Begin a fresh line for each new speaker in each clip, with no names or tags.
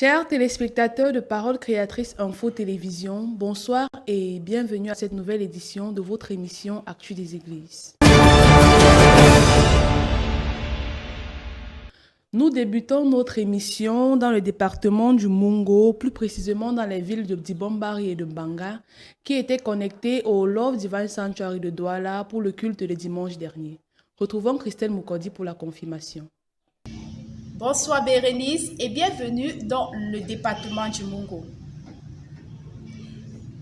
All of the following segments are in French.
Chers téléspectateurs de Parole Créatrice Info Télévision, bonsoir et bienvenue à cette nouvelle édition de votre émission Actu des Églises. Nous débutons notre émission dans le département du Mungo, plus précisément dans les villes de Dibombari et de Mbanga, qui étaient connectées au Love Divine Sanctuary de Douala pour le culte de dimanche dernier. Retrouvons Christelle Moukodi pour la confirmation.
Bonsoir Bérénice et bienvenue dans le département du Mungo.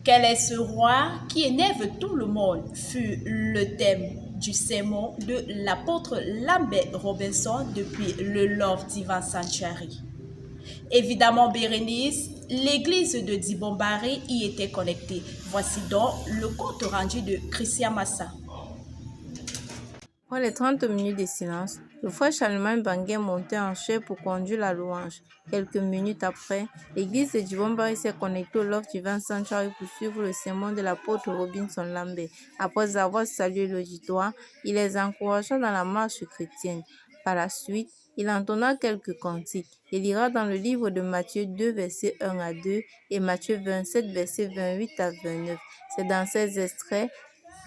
Quel est ce roi qui énerve tout le monde fut le thème du sermon de l'apôtre Lambert Robinson depuis le Love Divine Sanctuary. Évidemment Bérénice, l'église de Dibombari y était connectée. Voici donc le compte rendu de Christian Massa.
Après les 30 minutes de silence, le frère Charlemagne Banguet montait en chair pour conduire la louange. Quelques minutes après, l'église de Dibombari s'est connectée au Love Divine Sanctuary pour suivre le sermon de l'apôtre Robinson Lambert. Après avoir salué l'auditoire, il les encouragea dans la marche chrétienne. Par la suite, il entonna quelques cantiques. Il ira dans le livre de Matthieu 2, versets 1 à 2 et Matthieu 27, versets 28 à 29. C'est dans ces extraits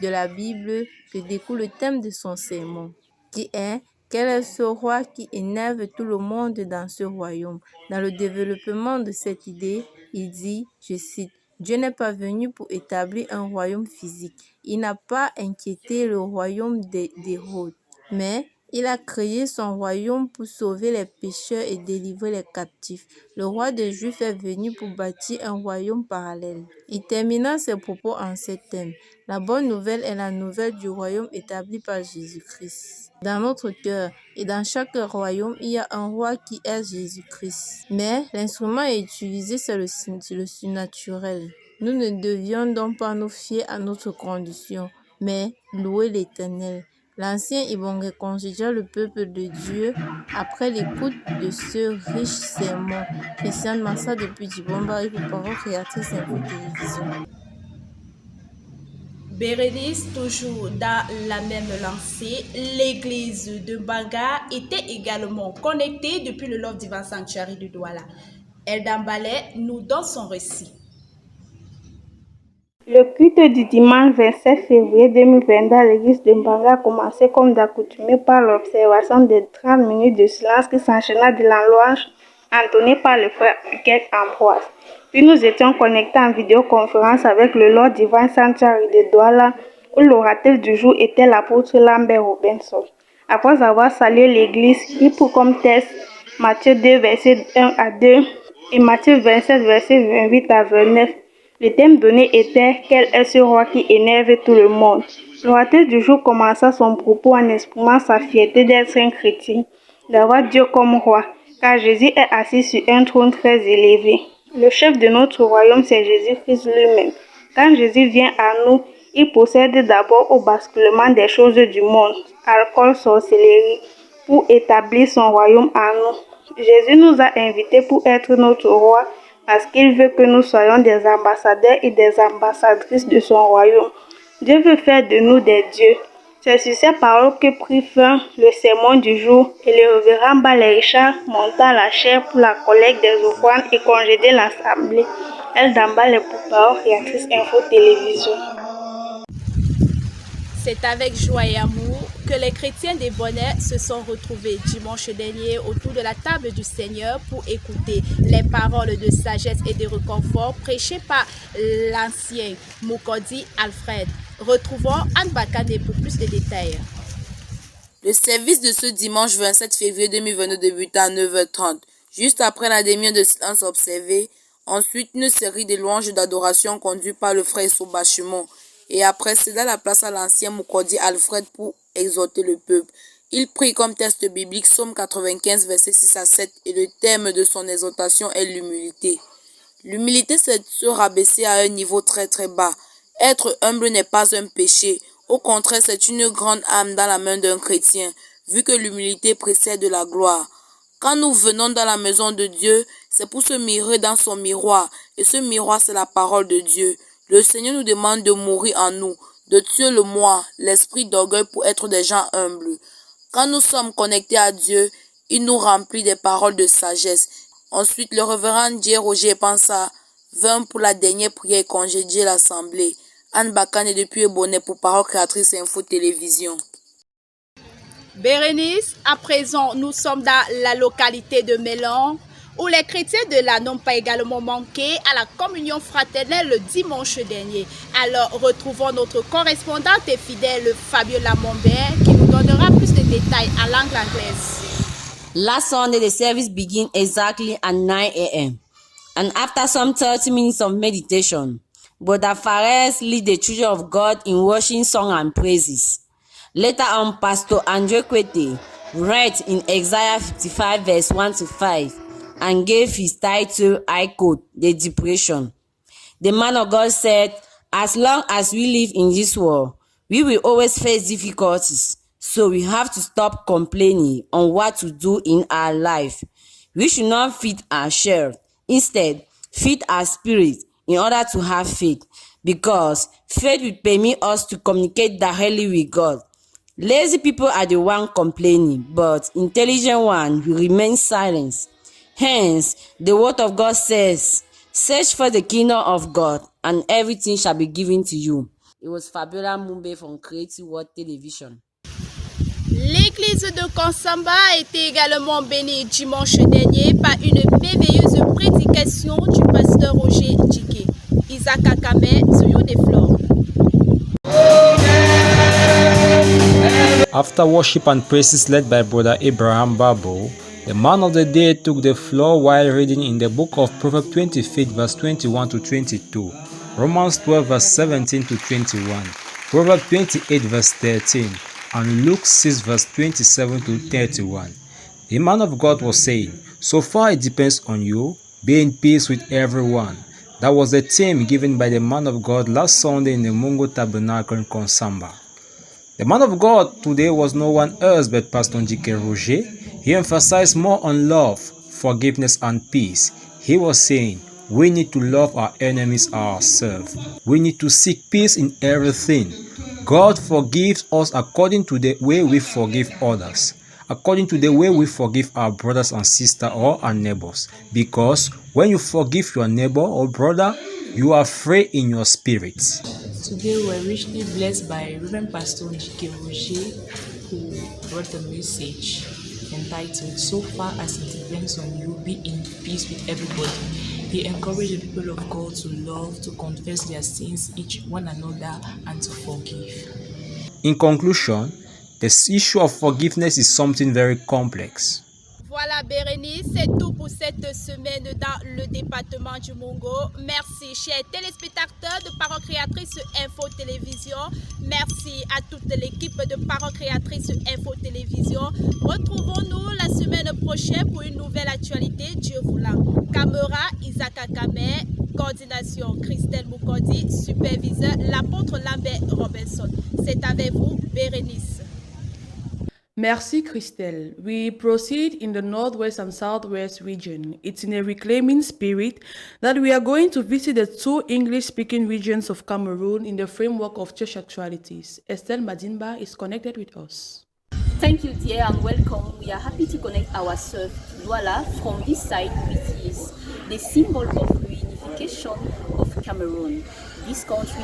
de la Bible que découle le thème de son sermon, qui est « Quel est ce roi qui énerve tout le monde dans ce royaume ?» Dans le développement de cette idée, il dit, je cite, « Dieu n'est pas venu pour établir un royaume physique. Il n'a pas inquiété le royaume d'Hérode, mais il a créé son royaume pour sauver les pécheurs et délivrer les captifs. Le roi des Juifs est venu pour bâtir un royaume parallèle. » Il termina ses propos en ces thèmes. La bonne nouvelle est la nouvelle du royaume établi par Jésus-Christ. Dans notre cœur et dans chaque royaume, il y a un roi qui est Jésus-Christ. Mais l'instrument à utiliser, c'est le surnaturel. Nous ne devions donc pas nous fier à notre condition, mais louer l'Éternel. L'ancien Ibongue congédia le peuple de Dieu après l'écoute de ce riche sermon. Christiane Massa depuis Dibombari pour Parole Créatrice Info Télévision.
Bérénice, toujours dans la même lancée, l'église de Mbanga était également connectée depuis le Love Divine Sanctuary de Douala. Eldan Ballet nous donne son récit.
Le culte du dimanche 27 février 2022 à l'église de Mbanga a commencé comme d'accoutumé par l'observation des 30 minutes de silence qui s'enchaîna de la louange entonnée par le frère Piquet Ambroise. Puis nous étions connectés en vidéoconférence avec le Lord Divine Sanctuary de Douala où l'orateur du jour était l'apôtre Lambert Robinson. Après avoir salué l'église, il prit comme test Matthieu 2 versets 1 à 2 et Matthieu 27 versets 28 à 29. Le thème donné était « Quel est ce roi qui énerve tout le monde ?» L'orateur du jour commença son propos en exprimant sa fierté d'être un chrétien, d'avoir Dieu comme roi, car Jésus est assis sur un trône très élevé. Le chef de notre royaume, c'est Jésus-Christ lui-même. Quand Jésus vient à nous, il procède d'abord au basculement des choses du monde, alcool, sorcellerie, pour établir son royaume en nous. Jésus nous a invités pour être notre roi, parce qu'il veut que nous soyons des ambassadeurs et des ambassadrices de son royaume. Dieu veut faire de nous des dieux. C'est sur ces paroles que prit fin le sermon du jour et le révérend Balé Richard monta à la chaire pour la collecte des offrandes et congédier l'assemblée. Elle d'emballe les pour-parole Créatrice Info Télévision.
C'est avec joie et amour que les chrétiens des Bonnets se sont retrouvés dimanche dernier autour de la table du Seigneur pour écouter les paroles de sagesse et de réconfort prêchées par l'ancien Moukodi Alfred. Retrouvons Anne Bakane pour plus de détails.
Le service de ce dimanche 27 février 2022 débuta à 9h30, juste après la demi-heure de silence observée. Ensuite, une série de louanges d'adoration conduite par le frère Sobachimon. Et après céda la place à l'ancien Moukodi Alfred pour exhorter le peuple. Il prit comme texte biblique Psaume 95, versets 6 à 7, et le thème de son exhortation est l'humilité. L'humilité, c'est se rabaisser à un niveau très très bas. Être humble n'est pas un péché. Au contraire, c'est une grande âme dans la main d'un chrétien, vu que l'humilité précède la gloire. Quand nous venons dans la maison de Dieu, c'est pour se mirer dans son miroir, et ce miroir, c'est la parole de Dieu. Le Seigneur nous demande de mourir en nous, de tuer le moi, l'esprit d'orgueil pour être des gens humbles. Quand nous sommes connectés à Dieu, il nous remplit des paroles de sagesse. Ensuite, le révérend J. Roger Pensa vint pour la dernière prière et congédier l'assemblée. Anne Bakan est depuis Bonnet pour Parole Créatrice Info Télévision.
Bérénice, à présent, nous sommes dans la localité de Mélan, où les chrétiens de là n'ont pas également manqué à la communion fraternelle le dimanche dernier. Alors, retrouvons notre correspondante et fidèle Fabiola Mombert qui nous donnera plus de détails en langue anglaise.
Last Sunday, the service began exactly at 9 a.m. And after some 30 minutes of meditation, Brother Fares led the children of God in worship, song, and praises. Later on, Pastor Andre Kwete read in Isaiah 55 verse 1 to 5 and gave his title, I quote, The Depression. The man of God said, as long as we live in this world, we will always face difficulties. So we have to stop complaining on what to do in our life. We should not feed our share. Instead, feed our spirit in order to have faith, because faith will permit us to communicate directly with God. Lazy people are the one complaining, but intelligent one will remain silent. Hence, the word of God says, search for the kingdom of God, and everything shall be given to you. It was Fabiola Mumbe from Creative World Television.
L'église de Konsamba a été également bénie dimanche dernier par une merveilleuse prédication du pasteur Roger Djike. Isaac Akame sur des fleurs.
After worship and praises led by Brother Abraham Babo, the man of the day took the floor while reading in the book of Proverbs 25 verse 21 to 22, Romans 12 verse 17 to 21, Proverbs 28 verse 13, and Luke 6 verse 27 to 31. The man of God was saying, so far it depends on you, be in peace with everyone. That was the theme given by the man of God last Sunday in the Mungo Tabernacle in Konsamba. The man of God today was no one else but Pastor Njike Roger. He emphasized more on love, forgiveness, and peace. He was saying, we need to love our enemies ourselves. We need to seek peace in everything. God forgives us according to the way we forgive others, according to the way we forgive our brothers and sisters or our neighbors. Because when you forgive your neighbor or brother, you are free in your spirit.
Today we were richly blessed by Reverend Pastor Njike Roger, who brought a message entitled, so far as it depends on you, be in peace with everybody. He encouraged the people of God to love, to confess their sins, each one another, and to forgive.
In conclusion, this issue of forgiveness is something very complex.
Voilà Bérénice, c'est tout pour cette semaine dans le département du Mungo. Merci chers téléspectateurs de Parole Créatrice Info Télévision. Merci à toute l'équipe de Parole Créatrice Info Télévision. Retrouvons-nous la semaine prochaine pour une nouvelle actualité. Dieu voulant. Caméra Isaac Akame, coordination Christelle Moukodi, superviseur l'apôtre Lambert Robinson. C'est avec vous Bérénice.
Merci, Christelle. We proceed in the Northwest and Southwest region. It's in a reclaiming spirit that we are going to visit the two English-speaking regions of Cameroon in the framework of church actualities. Estelle Madinba is connected with us.
Thank you, dear, and welcome. We are happy to connect ourselves to Douala from this side, which is the symbol of reunification of Cameroon. This country,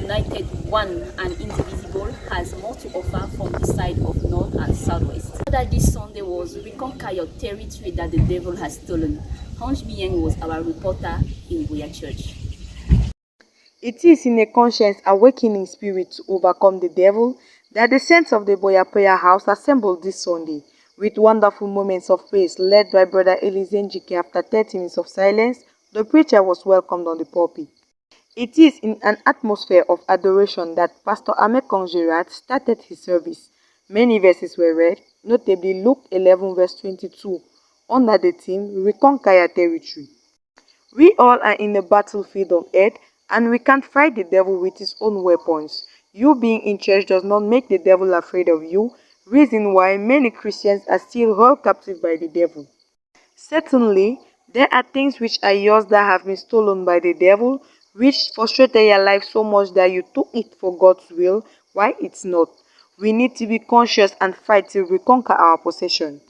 united, one and indivisible, has more to offer from the side of North and Southwest. That this Sunday was reconquer your territory that the devil has stolen. Hanj Bieng was our reporter in Boya Church.
It is in a conscience awakening spirit to overcome the devil that the saints of the Boya Prayer House assembled this Sunday with wonderful moments of praise led by Brother Elise Njike. After 30 minutes of silence, the preacher was welcomed on the pulpit. It is in an atmosphere of adoration that Pastor Ahmed Konjirat started his service. Many verses were read, notably Luke 11 verse 22, under the theme, Reconquer Your Territory. We all are in a battlefield on earth, and we can't fight the devil with his own weapons. You being in church does not make the devil afraid of you, reason why many Christians are still held captive by the devil. Certainly, there are things which are yours that have been stolen by the devil, which frustrated your life so much that you took it for God's will, why it's not. We need to be conscious and fight till we conquer our possession.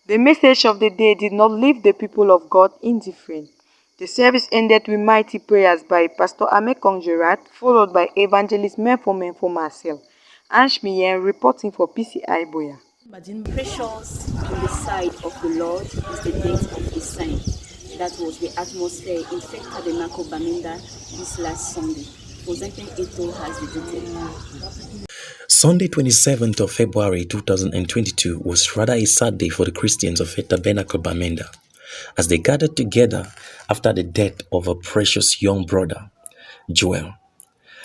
The message of the day did not leave the people of God indifferent. The service ended with mighty prayers by Pastor Ahmed Kongjerat, followed by Evangelist Menfo Marcel. Ange Mien reporting for PCI Boya.
Precious in the sight of the Lord is the death of his saint. That was the atmosphere in Faith Tabernacle Bamenda this last Sunday. Presenting Eto has the detail.
Sunday 27th of February 2022 was rather a sad day for the Christians of Faith Tabernacle Bamenda as they gathered together after the death of a precious young brother, Joel.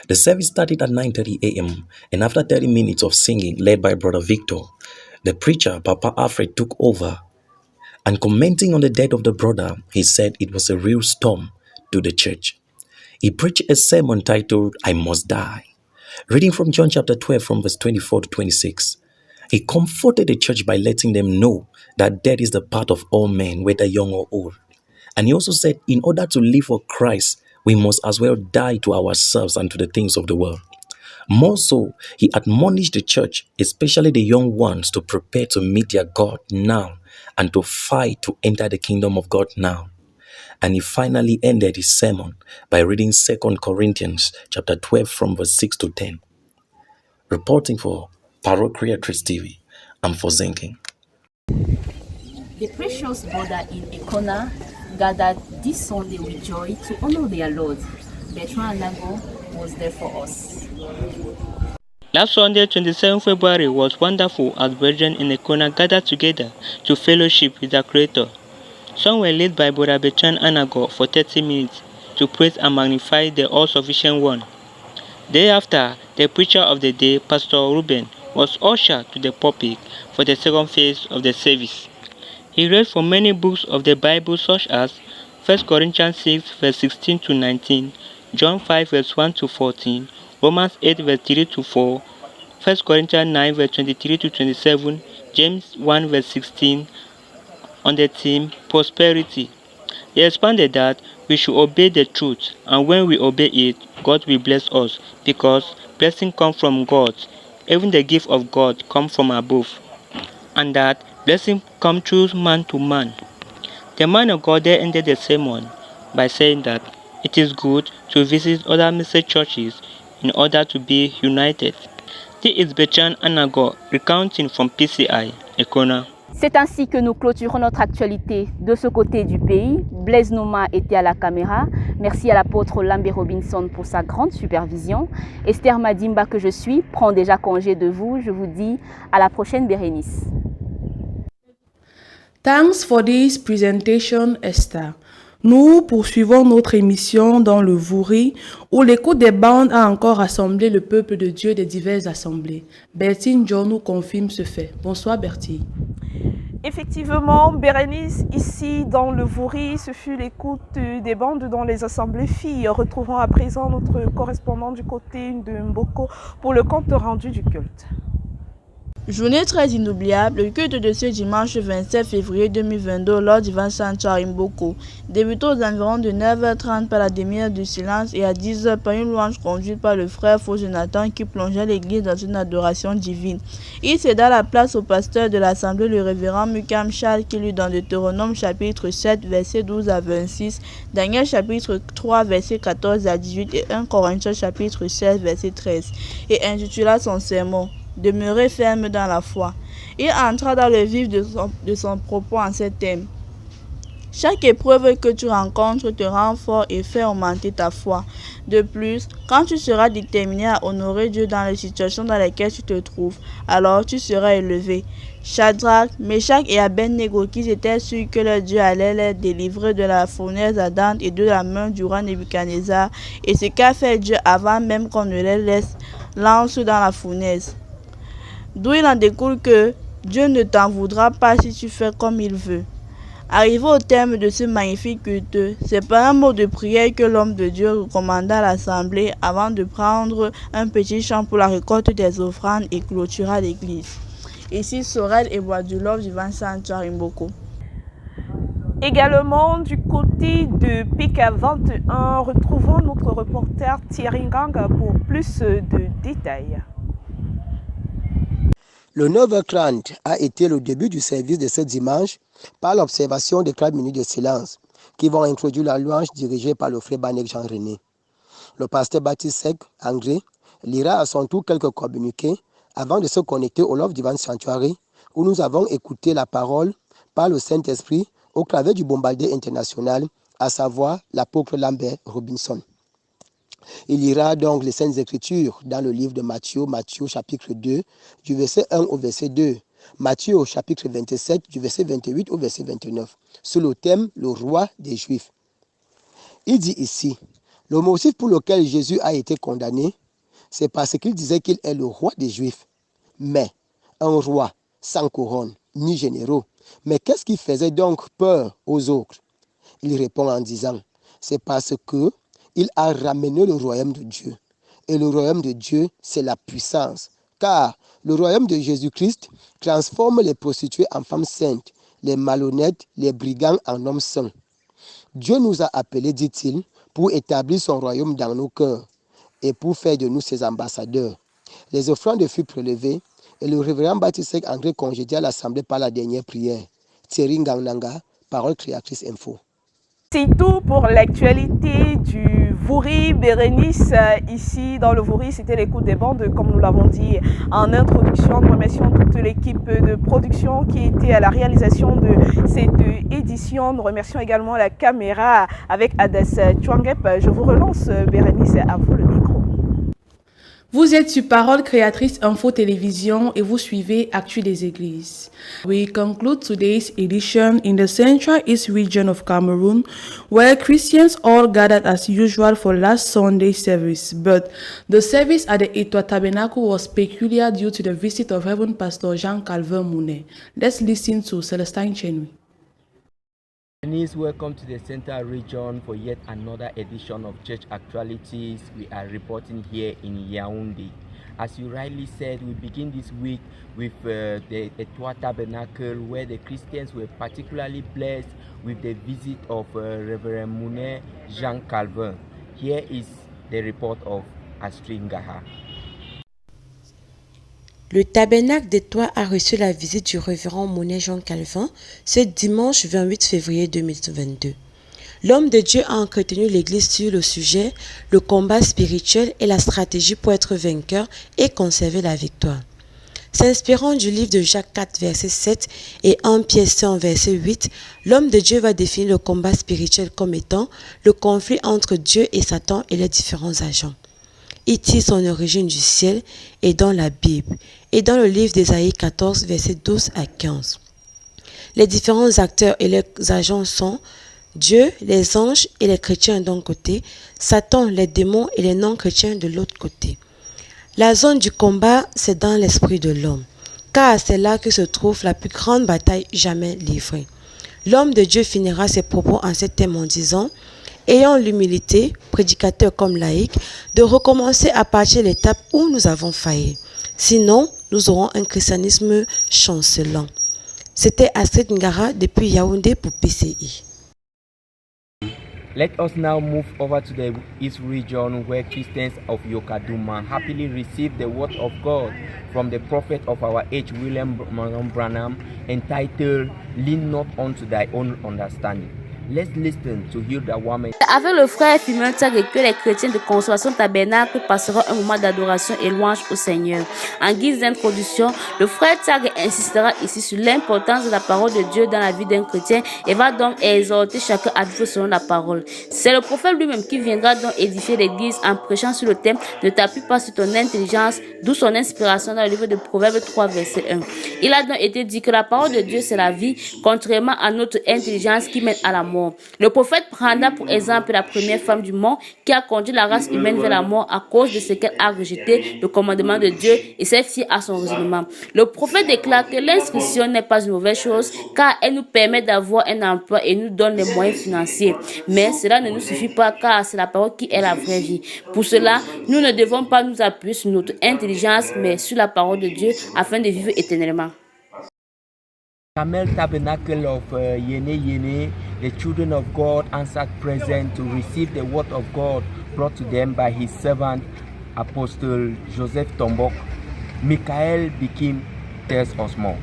The service started at 9:30 a.m. and after 30 minutes of singing led by Brother Victor, the preacher, Papa Alfred, took over. And commenting on the death of the brother, he said it was a real storm to the church. He preached a sermon titled, I Must Die. Reading from John chapter 12 from verse 24 to 26. He comforted the church by letting them know that death is the part of all men, whether young or old. And he also said, in order to live for Christ, we must as well die to ourselves and to the things of the world. More so, he admonished the church, especially the young ones, to prepare to meet their God now and to fight to enter the kingdom of God now. And he finally ended his sermon by reading 2 Corinthians chapter 12 from verse 6 to 10. Reporting for Paro Creatrix TV, I'm for Zenking.
The precious brother in Ekona gathered this Sunday with joy to honor their Lord. Bertrand Anago was there for us.
Last Sunday, 27 February, was wonderful as brethren in Ekona gathered together to fellowship with their Creator. Some were led by Brother Bertrand Anago for 30 minutes to praise and magnify the all-sufficient one. Thereafter, the preacher of the day, Pastor Ruben, was ushered to the pulpit for the second phase of the service. He read from many books of the Bible such as 1 Corinthians 6 verse 16 to 19, John 5 verse 1 to 14, Romans 8 verse 3 to 4, 1 Corinthians 9 verse 23 to 27, James 1 verse 16, on the theme prosperity. He expanded that we should obey the truth, and when we obey it, God will bless us, because blessing comes from God. Even the gift of God comes from above, and that blessing comes through man to man. The man of God there ended the sermon by saying that it is good to visit other message churches in order to be united. This is Bertrand Anago recounting from PCI, Ekona.
C'est ainsi que nous clôturons notre actualité de ce côté du pays. Blaise Noma était à la caméra. Merci à l'apôtre Lambert Robinson pour sa grande supervision. Esther Madimba, que je suis, prend déjà congé de vous. Je vous dis à la prochaine, Bérénice.
Thanks for this presentation, Esther. Nous poursuivons notre émission dans le Vouri, où l'écoute des bandes a encore rassemblé le peuple de Dieu des diverses assemblées. Bertine John nous confirme ce fait. Bonsoir Bertie.
Effectivement, Bérénice, ici dans le Vouri, ce fut l'écoute des bandes dans les assemblées filles. Retrouvons à présent notre correspondant du côté de Mboko pour le compte rendu du culte.
Journée très inoubliable, le culte de ce dimanche 27 février 2022 lors du Divine Sanctuary Mboko. Débutant aux environs de 9h30 par la demi-heure du silence et à 10h par une louange conduite par le frère Faux Jonathan qui plongeait l'église dans une adoration divine. Il céda la place au pasteur de l'assemblée, le révérend Mukam Charles, qui lut dans Deutéronome chapitre 7 versets 12 à 26, Daniel chapitre 3 versets 14 à 18 et 1 Corinthiens chapitre 16 verset 13 et intitula son sermon « Demeurer ferme dans la foi ». Il entra dans le vif de son propos en ces thèmes. Chaque épreuve que tu rencontres te rend fort et fait augmenter ta foi. De plus, quand tu seras déterminé à honorer Dieu dans les situations dans lesquelles tu te trouves, alors tu seras élevé. Shadrach, Meshach et Abednego, qui étaient sûrs que leur Dieu allait les délivrer de la fournaise ardente et de la main du roi Nebuchadnezzar, et ce qu'a fait Dieu avant même qu'on ne les laisse, lance dans la fournaise. D'où il en découle que Dieu ne t'en voudra pas si tu fais comme il veut. Arrivé au terme de ce magnifique culte, c'est par un mot de prière que l'homme de Dieu recommanda à l'assemblée avant de prendre un petit chant pour la récolte des offrandes et clôtura l'église. Ici Sorel et Bois-du-Love du Divine Sanctuary Mboko.
Également du côté de PK21, retrouvons notre reporter Thierry Nganga pour plus de détails.
Le 9h30 a été le début du service de ce dimanche par l'observation des 4 minutes de silence qui vont introduire la louange dirigée par le frère Banek Jean-René. Le pasteur Baptiste Sec, André, lira à son tour quelques communiqués avant de se connecter au Love Divine Sanctuary où nous avons écouté la parole par le Saint-Esprit au clavier du bombardier international, à savoir l'apôtre Lambert Robinson. Il lira donc les Saintes Écritures dans le livre de Matthieu chapitre 2, du verset 1 au verset 2, Matthieu chapitre 27, du verset 28 au verset 29, sous le thème « Le roi des Juifs ». Il dit ici, le motif pour lequel Jésus a été condamné, c'est parce qu'il disait qu'il est le roi des Juifs. Mais un roi sans couronne, ni généraux. Mais qu'est-ce qui faisait donc peur aux autres? Il répond en disant, c'est parce que il a ramené le royaume de Dieu. Et le royaume de Dieu, c'est la puissance. Car le royaume de Jésus-Christ transforme les prostituées en femmes saintes, les malhonnêtes, les brigands en hommes saints. Dieu nous a appelés, dit-il, pour établir son royaume dans nos cœurs et pour faire de nous ses ambassadeurs. Les offrandes furent prélevées et le révérend Baptiste André congédia l'assemblée par la dernière prière. Thierry Ngangnanga, Parole Créatrice Info.
C'est tout pour l'actualité du Vouri. Bérénice, ici dans le Vouri, c'était l'écoute des bandes, comme nous l'avons dit en introduction. Nous remercions toute l'équipe de production qui était à la réalisation de cette édition. Nous remercions également la caméra avec Adas Chouangep. Je vous relance, Bérénice, à vous le micro.
Vous êtes sur Parole Créatrice Info Télévision et vous suivez Actu des Églises. We conclude today's edition in the Central East region of Cameroon, where Christians all gathered as usual for last Sunday service. But the service at the Etwa Tabernacle was peculiar due to the visit of Reverend Pastor Jean-Calvin Mounet. Let's listen to Celestine Chenui.
Welcome to the Central Region for yet another edition of Church Actualities. We are reporting here in Yaoundé. As you rightly said, we begin this week with the Etwa Tabernacle, where the Christians were particularly blessed with the visit of Reverend Mounet Jean Calvin. Here is the report of Astrid Ngaha.
Le tabernacle d'Etwa a reçu la visite du révérend Mounet Jean Calvin ce dimanche 28 février 2022. L'homme de Dieu a entretenu l'Église sur le sujet, le combat spirituel et la stratégie pour être vainqueur et conserver la victoire. S'inspirant du livre de Jacques 4, verset 7 et 1 Pierre 100, verset 8, l'homme de Dieu va définir le combat spirituel comme étant le conflit entre Dieu et Satan et les différents agents. Il tire son origine du ciel et dans la Bible, et dans le livre d'Ésaïe 14, versets 12 à 15. Les différents acteurs et les agents sont Dieu, les anges et les chrétiens d'un côté, Satan, les démons et les non-chrétiens de l'autre côté. La zone du combat, c'est dans l'esprit de l'homme, car c'est là que se trouve la plus grande bataille jamais livrée. L'homme de Dieu finira ses propos en ces termes en disant « Ayant l'humilité, prédicateur comme laïc, de recommencer à partir de l'étape où nous avons failli. Sinon, nous aurons un christianisme chancelant. » C'était Astrid Ngara depuis Yaoundé pour PCI.
Let us now move over to the East region, where Christians of Yokaduma happily received the word of God from the prophet of our age, William Branham, entitled "Lean not unto thy own understanding." Let's listen to Hilda Wame.
Avec le frère Firmin Tag que les chrétiens de Consolation Tabernacle passeront un moment d'adoration et louange au Seigneur. En guise d'introduction, le frère Tag insistera ici sur l'importance de la parole de Dieu dans la vie d'un chrétien et va donc exhorter chacun à vivre selon la parole. C'est le prophète lui-même qui viendra donc édifier l'église en prêchant sur le thème « Ne t'appuie pas sur ton intelligence », d'où son inspiration dans le livre de Proverbes 3, verset 1. Il a donc été dit que la parole de Dieu c'est la vie, contrairement à notre intelligence qui mène à la mort. Le prophète prendra pour exemple la première femme du monde qui a conduit la race humaine vers la mort à cause de ce qu'elle a rejeté le commandement de Dieu et s'est fiée à son raisonnement. Le prophète déclare que l'instruction n'est pas une mauvaise chose car elle nous permet d'avoir un emploi et nous donne les moyens financiers. Mais cela ne nous suffit pas car c'est la parole qui est la vraie vie. Pour cela, nous ne devons pas nous appuyer sur notre intelligence mais sur la parole de Dieu afin de vivre éternellement.
Carmel Tabernacle of Yene, the children of God answered present to receive the word of God brought to them by his servant Apostle Joseph Tombok. Michael became tells us more.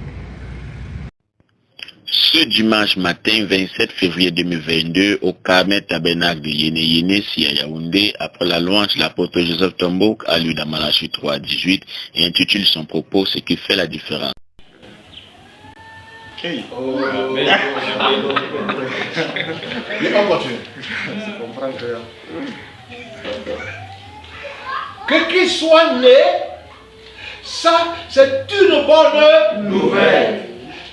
Ce dimanche matin 27 février 2022 au Carmel Tabernacle de Yéné si à Yaoundé, après la louange, l'apôtre Joseph Tombouk a lu dans Malachie 3:18 et intitule son propos ce qui fait la différence.
Hey. Que qu'il soit né, ça c'est une bonne nouvelle.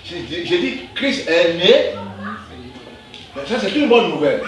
J'ai dit Christ est né, ça c'est une bonne nouvelle.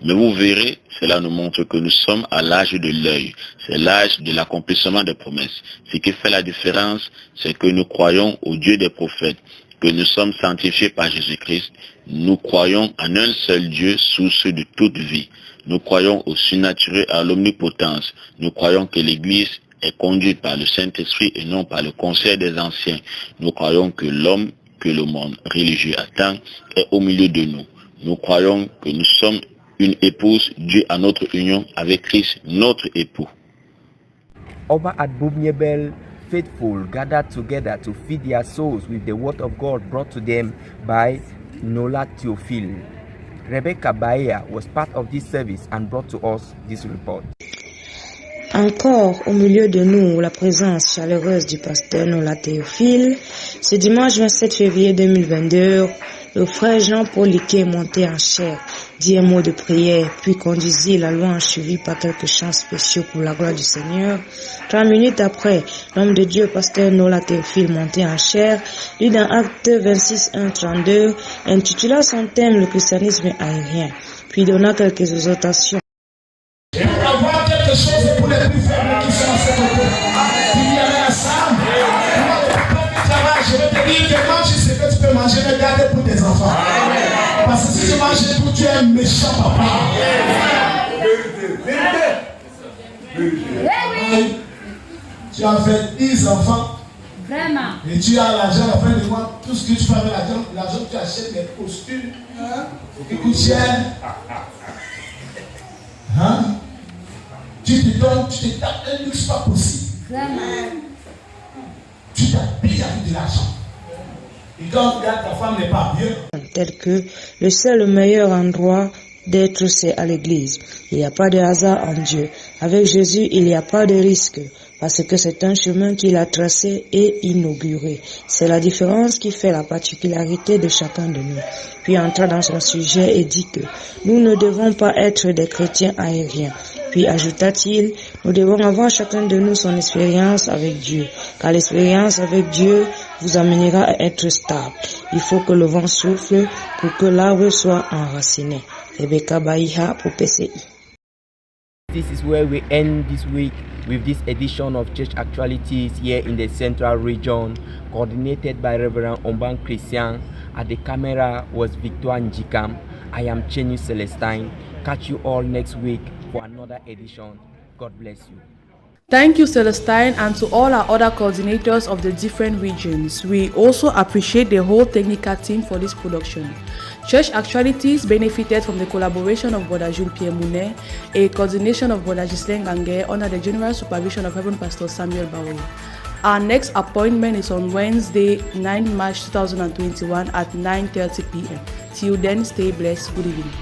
Mais vous verrez, cela nous montre que nous sommes à l'âge de l'œil. C'est l'âge de l'accomplissement des promesses. Ce qui fait la différence, c'est que nous croyons au Dieu des prophètes, que nous sommes sanctifiés par Jésus-Christ. Nous croyons en un seul Dieu, source de toute vie. Nous croyons au surnaturel, à l'omnipotence. Nous croyons que l'Église est conduite par le Saint-Esprit et non par le conseil des anciens. Nous croyons que l'homme que le monde religieux attend est au milieu de nous. Nous croyons que nous sommes une épouse due à notre union avec Christ, notre époux.
Over at Bubniebel, faithful gathered together to feed their souls with the word of God brought to them by Nola Theophile. Rebecca Baea was part of this service and brought to us this report.
Encore au milieu de nous, la présence chaleureuse du pasteur Nola Théophile. Ce dimanche 27 février 2022, le frère Jean-Paul Liquet est monté en chair, dit un mot de prière, puis conduisit la louange suivie par quelques chants spéciaux pour la gloire du Seigneur. 3 minutes après, l'homme de Dieu, pasteur Nola Théophile, monté en chair, lit dans Actes 26, 1, 32, intitula son thème le christianisme aérien, puis donna quelques exhortations.
Et pour avoir quelque chose pour les plus faibles qui sont à ce côté. Il y avait ensemble. Je vais te dire que mange ce que tu peux manger, mais garde pour tes enfants. Parce que si tu manges tout, tu es un méchant papa. Vérité. Tu as fait 10 enfants.
Vraiment.
Et tu as l'argent à la fin du mois. Tout ce que tu fais avec l'argent que tu achètes, des costumes qui coûtent cher. Hein? Tu te donnes, tu te tapes un luxe pas possible.
Vraiment.
Tu t'habilles avec de l'argent. Et quand ta femme n'est pas bien.
Tel que le seul le meilleur endroit d'être, c'est à l'église. Il n'y a pas de hasard en Dieu. Avec Jésus, il n'y a pas de risque. Parce que c'est un chemin qu'il a tracé et inauguré. C'est la différence qui fait la particularité de chacun de nous. Puis entra dans son sujet et dit que nous ne devons pas être des chrétiens aériens. Puis ajouta-t-il, nous devons avoir chacun de nous son expérience avec Dieu. Car l'expérience avec Dieu vous amènera à être stable. Il faut que le vent souffle pour que l'arbre soit enraciné. Rebecca Baïha pour PCI.
This is where we end this week with this edition of Church Actualities here in the Central Region, coordinated by Reverend Omban Christian. At the camera was Victoire Njikam. I am Chenyu Celestine. Catch you all next week for another edition. God bless you.
Thank you, Celestine, and to all our other coordinators of the different regions. We also appreciate the whole technical team for this production. Church Actualities benefited from the collaboration of Brother Jules Pierre Mounet, a coordination of Brother Ghislain Ganguer under the general supervision of Reverend Pastor Samuel Baoye. Our next appointment is on Wednesday, 9 March 2021 at 9:30 p.m. Till then, stay blessed. Good evening.